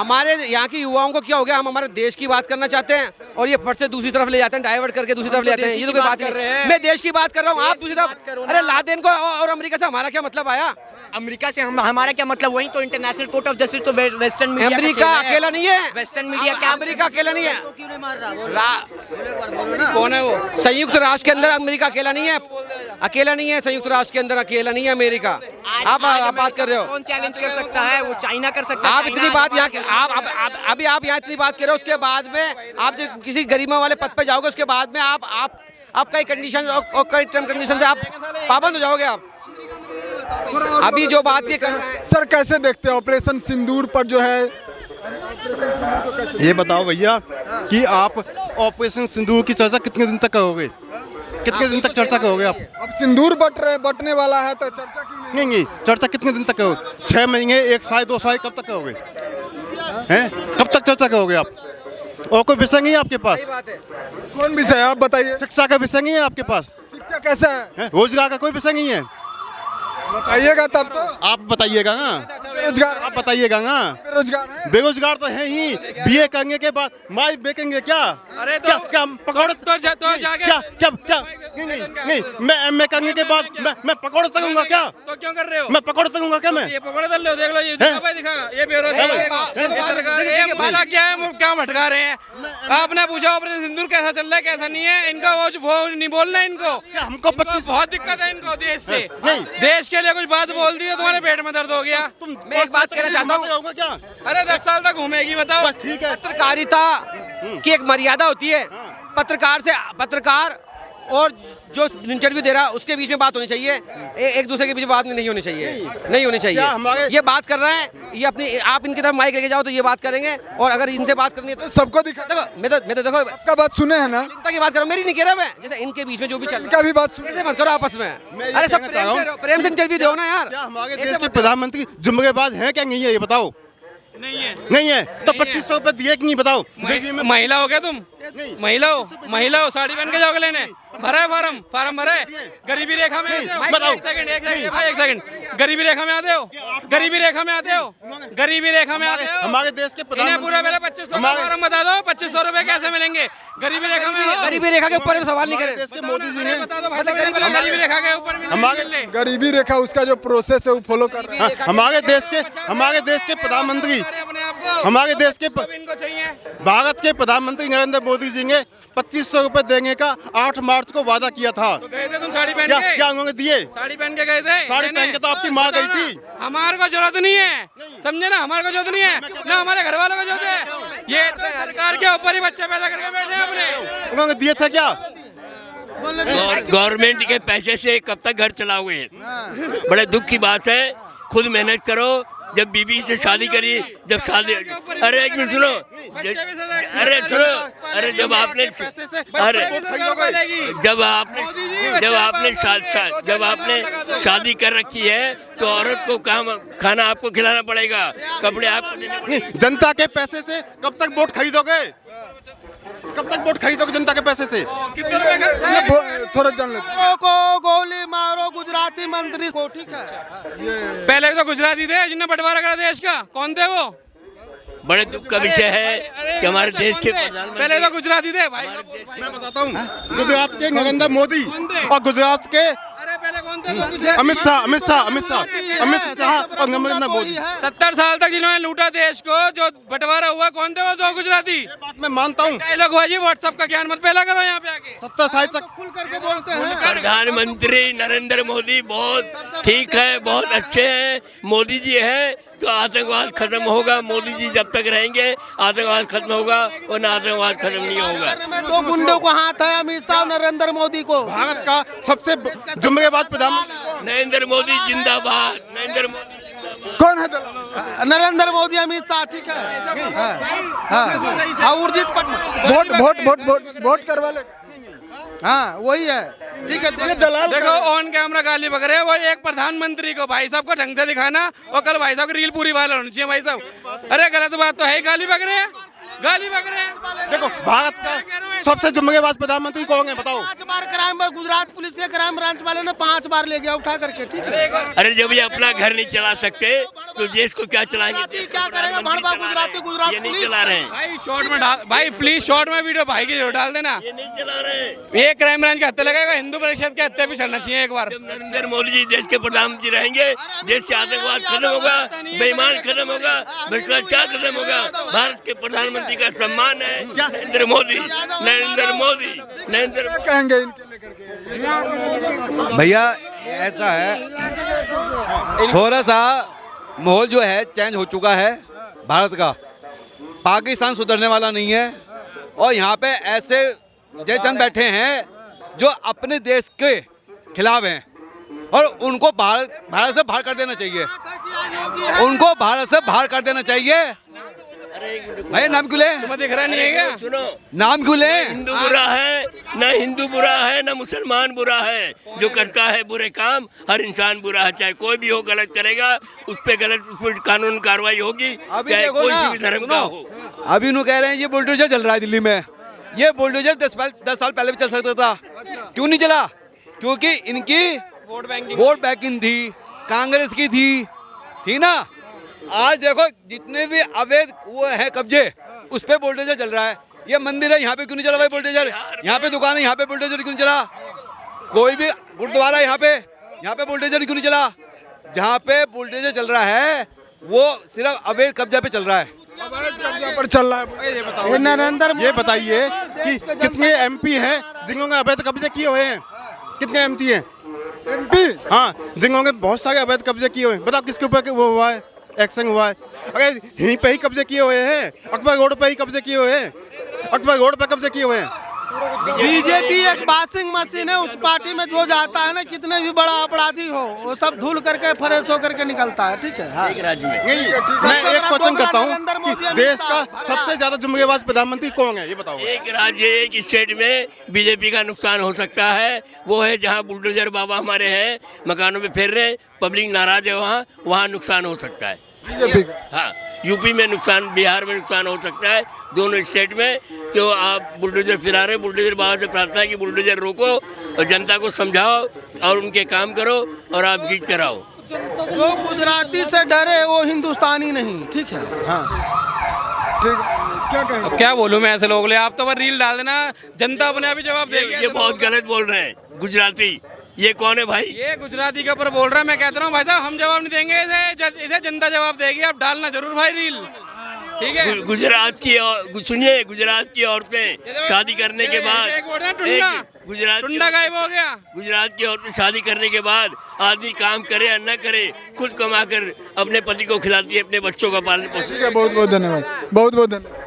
हमारे यहाँ की युवाओं को क्या हो गया, हम हमारे देश की बात करना चाहते हैं और ये फट से दूसरी तरफ ले जाते हैं, डाइवर्ट करके दूसरी तरफ ले जाते हैं। ये तो कोई बात नहीं, मैं देश की बात कर रहा हूँ, आप दूसरी तरफ। अरे लादेन को और अमेरिका से हमारा क्या मतलब आया? अमेरिका से हमारा क्या मतलब? वही तो इंटरनेशनल कोर्ट ऑफ जस्टिस तो वेस्टर्न मीडिया अमेरिका अकेला नहीं है, वेस्टर्न मीडिया क्या अमेरिका अकेला नहीं है। क्यों नहीं मार रहा? कौन है वो? संयुक्त राष्ट्र के अंदर अमेरिका अकेला नहीं है, अकेला नहीं है। संयुक्त राष्ट्र के अंदर अकेला नहीं है अमेरिका। आप बात कर रहे हो, कौन चैलेंज कर सकता है? वो चाइना कर सकता है। आप इतनी बात यहाँ अभी आप यहाँ इतनी बात कर रहे हो, उसके बाद में आप जो किसी गरीबों वाले पद पे जाओगे, उसके बाद में आप कई कंडीशन और कई टर्म कंडीशन से आप पाबंद हो जाओगे। आप अभी जो बात ये कर रहे हैं सर, कैसे देखते हैं ऑपरेशन सिंदूर पर जो है? ये बताओ भैया कि आप ऑपरेशन सिंदूर की चर्चा कितने दिन तक करोगे? कितने दिन तक चर्चा करोगे आप? अब सिंदूर बटने वाला है तो चर्चा क्यों नहीं? नहीं, चर्चा कितने दिन तक करोगे? 6 महीने, 1 साल, 2 साल, कब तक करोगे? हैं? कब तक चर्चा करोगे आप? और कोई विषय नहीं है आपके पास? कौन विषय है आप बताइए? शिक्षा का विषय नहीं है आपके पास? शिक्षा कैसा है हैं? रोजगार का कोई विषय नहीं है? बताइएगा तब तो। आप बताइएगा ना, बेरोजगार आप बताइएगा ना। बेरोजगार है। बेरोजगार तो है ही, बीए करने के बाद माई बेचेंगे क्या? अरे तो क्या क्या पकौड़े तो जाके क्या क्या क्या नहीं, मैं एमए करने के बाद मैं पकौड़े तलूंगा क्या? तो क्यों कर रहे हो? मैं पकौड़े तलूंगा क्या? मैं ये पकौड़े तल लो, देख लो, ये दिखा भाई, दिखा ये बेरोजगार है। ये माला क्या है, क्या भटका रहे हैं? आपने पूछा ऑपरेशन सिंदूर कैसा चल रहा है, कैसा नहीं है? इनका वो नहीं बोलना है इनको। हमको 25 बहुत दिक्कत है इनको देश से। नहीं। देश के लिए कुछ बात बोल दी तो तुम्हारे पेट में दर्द हो गया। मैं एक बात कहना चाहता हूँ, क्या? अरे 10 साल तक घूमेगी, बताओ। बस ठीक है। पत्रकारिता की एक मर्यादा होती है। पत्रकार और जो इंटरव्यू दे रहा है उसके बीच में बात होनी चाहिए, एक दूसरे के बीच में बात नहीं होनी चाहिए, नहीं होनी क्या हमारे- चाहिए। ये बात कर रहे हैं, ये अपनी आप इनकी तरफ माइक लेके जाओ तो ये बात करेंगे, और अगर इनसे बात करनी है तो सबको दिखा। देखो मैं तो देखो आपका बात सुने हैं ना? शालीनता की बात करो, मेरी नहीं कह रहा मैं। जैसे इनके बीच में जो भी चल रहा इनका भी बात सुने। है, ऐसे मत करो आपस में। मैं ये अरे सब कहना चाह रहा हूँ, प्रेम से इंटरव्यू दो ना यार। क्या हमारे ऐसे देश के मत- प्रधानमंत्री जुम्मेबाज हैं क्या? नहीं है, ये बताओ। नहीं है। नहीं है तो 2500 रुपए दिए कि नहीं? बताओ। देखिए मैं महिला हो क्या तुम? नहीं। महिला हो, साड़ी पहन के जाओगे लेने? भरा है फार्म भरा है? गरीबी रेखा में आते हो? बताओ। एक सेकंड, गरीबी रेखा में आते हो? गरीबी रेखा में आते हो? गरीबी रेखा में आते हो? हमारे देश के इन्हें प्रधानमंत्री पूरा पहले 2500 का फॉर्म बता दो। 2500 रुपए कैसे मिलेंगे? गरीबी रेखा में हो? गरीबी रेखा के ऊपर ये सवाल नहीं हमारे करे। देश के मोदी जी ने बता दो भाई साहब, गरीबी रेखा के ऊपर हमारे- गरीबी रेखा उसका जो प्रोसेस है वो फॉलो कर रहे हैं। हमारे देश के प्रधानमंत्री, हमारे देश के इनको चाहिए। भारत के प्रधानमंत्री नरेंद्र मोदी जी ने 2500 रुपए देने का 8 मार्च को वादा किया था। तो गए थे तुम साड़ी पहन क्या के? क्या उन्होंने दिए? साड़ी पहन के गए थे? साड़ी पहन के तो आपकी माँ गई थी। हमारे को जरूरत नहीं है, समझे ना? हमारे को जरूरत नहीं है ना, हमारे घर वालों को जरूरत है। ये तो सरकार के ऊपर ही बच्चे पैदा करके बैठे हैं अपने। उन्होंने दिए थे क्या? गवर्नमेंट के पैसे से कब तक घर चलाओगे? बड़े दुख की बात है। खुद मेहनत करो। जब बीबी से शादी करी, जब शादी, अरे एक मिनट सुनो, अरे सुनो, अरे जब आपने, अरे जब आपने शादी कर रखी है तो औरत को काम खाना आपको खिलाना पड़ेगा, कपड़े आपको देने पड़ेंगे। जनता के पैसे से कब तक वोट खरीदोगे? कब तक वोट खरीदोगे जनता के पैसे से? कितने रुपए का? थोड़ा जान लेते को गोली मारो गुजराती मंत्री को, ठीक है? पहले तो गुजराती थे जिन्होंने बंटवारा करा देश का, कौन थे वो? बड़े दुख का विषय है कि हमारे देश के पहले तो गुजराती थे भाई। मैं बताता हूँ, गुजरात के नरेंद्र मोदी और गुजरात के अरे पहले कौन थे? अमित शाह और नरेंद्र मोदी। 70 साल तक जिन्होंने लूटा देश को, जो बंटवारा हुआ, कौन थे वो? दो गुजराती। ये बात मैं मानता हूँ। डायलॉग बाजी व्हाट्सएप का ज्ञान मत पहला करो यहाँ पे आके। 70 साल तक खुल करके बोलते हैं। प्रधानमंत्री नरेंद्र मोदी बहुत ठीक है, बहुत अच्छे हैं। मोदी जी है तो आतंकवाद खत्म होगा। मोदी जी जब तक रहेंगे आतंकवाद खत्म होगा, और ना आतंकवाद खत्म नहीं होगा। दो गुंडों को हाथ है, अमित शाह, नरेंद्र मोदी को। भारत का सबसे जुम्मेबाज प्रधानमंत्री नरेंद्र मोदी जिंदाबाद, नरेंद्र मोदी कौन है दलाल? नरेंद्र मोदी, अमित शाह, ठीक है? हाँ, उर्जित पटना। वोट करवा ले। हाँ वही है, ठीक है? देखो ऑन कैमरा गाली बक रहे हैं वो एक प्रधानमंत्री को। भाई साहब को ढंग से दिखाना, और कल भाई साहब की रील पूरी वायरल होनी चाहिए भाई साहब। अरे गलत बात तो है, गाली बक रहे हैं, गाली बक रहे हैं। देखो भारत का सबसे जुम्मेवार प्रधानमंत्री कौन है बताओ? 5 बार क्राइम, गुजरात पुलिस के क्राइम ब्रांच वाले ने 5 बार ले गया उठा करके, ठीक है। अरे जब ये अपना घर नहीं चला सकते तो देश को क्या चलाएंगे? गुजराती क्या करेगा? भड़वा गुजराती, गुजरात ये नहीं पुलिस चला रहे हैं, भाई शॉर्ट में डाल, भाई प्लीज शॉर्ट में वीडियो भाई की जरूर डाल देना। ये नहीं चला रहे हैं। ये क्राइम ब्रांच का हत्या लगेगा, हिंदू परिषद के हत्या भी चलना चाहिए एक बार। जब नरेंद्र मोदी जी देश के प्रधानमंत्री रहेंगे, देश से आतंकवाद खत्म होगा, बेईमान खत्म होगा, भ्रष्टाचार खत्म होगा। भारत के प्रधानमंत्री का सम्मान है नरेंद्र मोदी, नरेंद्र मोदी, नरेंद्र। क्या कहेंगे इनके लेकर के? भैया ऐसा है, थोड़ा सा माहौल जो है चेंज हो चुका है भारत का। पाकिस्तान सुधरने वाला नहीं है और यहाँ पे ऐसे जयचंद बैठे हैं जो अपने देश के खिलाफ हैं और उनको भारत से बाहर कर देना चाहिए, उनको भारत से बाहर कर देना चाहिए। भाई नाम क्यों ले? तुम्हें दिख रहा नहीं है क्या? सुनो, नाम क्यों ले? हिंदू बुरा है न, हिंदू बुरा है न मुसलमान बुरा है। जो करता है बुरे काम, हर इंसान बुरा है। चाहे कोई भी हो, गलत करेगा उस पर कानून कार्रवाई होगी, अभी चाहे देखो कोई ना, भी धर्म का हो। अभी इन्हों कह रहे हैं ये बुलडोजर चल रहा है दिल्ली में। ये बुलडोजर 10 साल पहले भी चल सकता था, क्यों नहीं चला? क्योंकि इनकी वोट बैंकिंग थी, कांग्रेस की थी ना। आज देखो जितने भी अवैध वो है कब्जे, उस पे बुलडोजर चल रहा है। ये मंदिर है, यहाँ पे क्यों नहीं चला भाई बुलडोजर? यहाँ पे दुकान है, यहाँ पे बुलडोजर क्यों नहीं चला? कोई भी गुरुद्वारा है यहाँ पे बुलडोजर क्यों नहीं चला? जहाँ पे बुलडोजर चल रहा है वो सिर्फ अवैध कब्जा पे चल रहा है। कब्जा पर चल रहा है। ये बताओ, ये बताइए कि कितने MP हैं जिन्होंने अवैध कब्जे किए हुए हैं? कितने MP हैं? MP? हाँ, जिन्होंने बहुत सारे अवैध कब्जे किए हुए हैं। बताओ किसके ऊपर वो हुआ है, एक्शन हुआ है? अरे यहीं पे ही कब्जे किए हुए हैं, अकबर रोड पे ही कब्जे किए हुए हैं, अकबर रोड पे कब्जे किए हुए हैं। बीजेपी एक वाशिंग मशीन है, उस पार्टी में जो जाता है ना, कितने भी बड़ा अपराधी हो वो सब धुल करके फ्रेश होकर के निकलता है, ठीक है। हाँ। नहीं, मैं एक क्वेश्चन करता हूँ कि देश का सबसे ज्यादा जुम्मेवार प्रधानमंत्री कौन है, ये बताओ। एक राज्य, एक स्टेट में बीजेपी का नुकसान हो सकता है, वो है जहाँ बुलडोजर बाबा हमारे हैं, मकानों में फिर रहे, पब्लिक नाराज है, वहाँ नुकसान हो सकता है। हाँ, यूपी में नुकसान, बिहार में नुकसान हो सकता है, दोनों स्टेट में। तो आप बुलडोजर फिरा रहे, बुलडोजर बाबा से प्रार्थना है कि बुलडोजर रोको और जनता को समझाओ और उनके काम करो और आप जीत कराओ। जो गुजराती से डरे वो हिंदुस्तानी नहीं, ठीक है। हाँ, ठीक है, क्या कहेंगे? अब क्या बोलूं मैं ऐसे लोग ले, आप तो बस रील डाल देना, जनता अपने आप ही जवाब देगी। ये बहुत गलत बोल रहे हैं गुजराती। ये कौन है भाई? ये गुजराती के ऊपर बोल रहा है। मैं कहता हूँ भाई साहब हम जवाब नहीं देंगे, इसे जनता जवाब देगी। आप डालना जरूर भाई रील, ठीक है। गुजरात की सुनिए, गुजरात की औरतें शादी करने के बाद टुंडा गायब हो गया। गुजरात की औरतें शादी करने के बाद आदमी काम करे या न करे, खुद कमा कर अपने पति को खिलाती है, अपने बच्चों का पालन पोषण। ठीक है, बहुत बहुत धन्यवाद, बहुत बहुत धन्यवाद।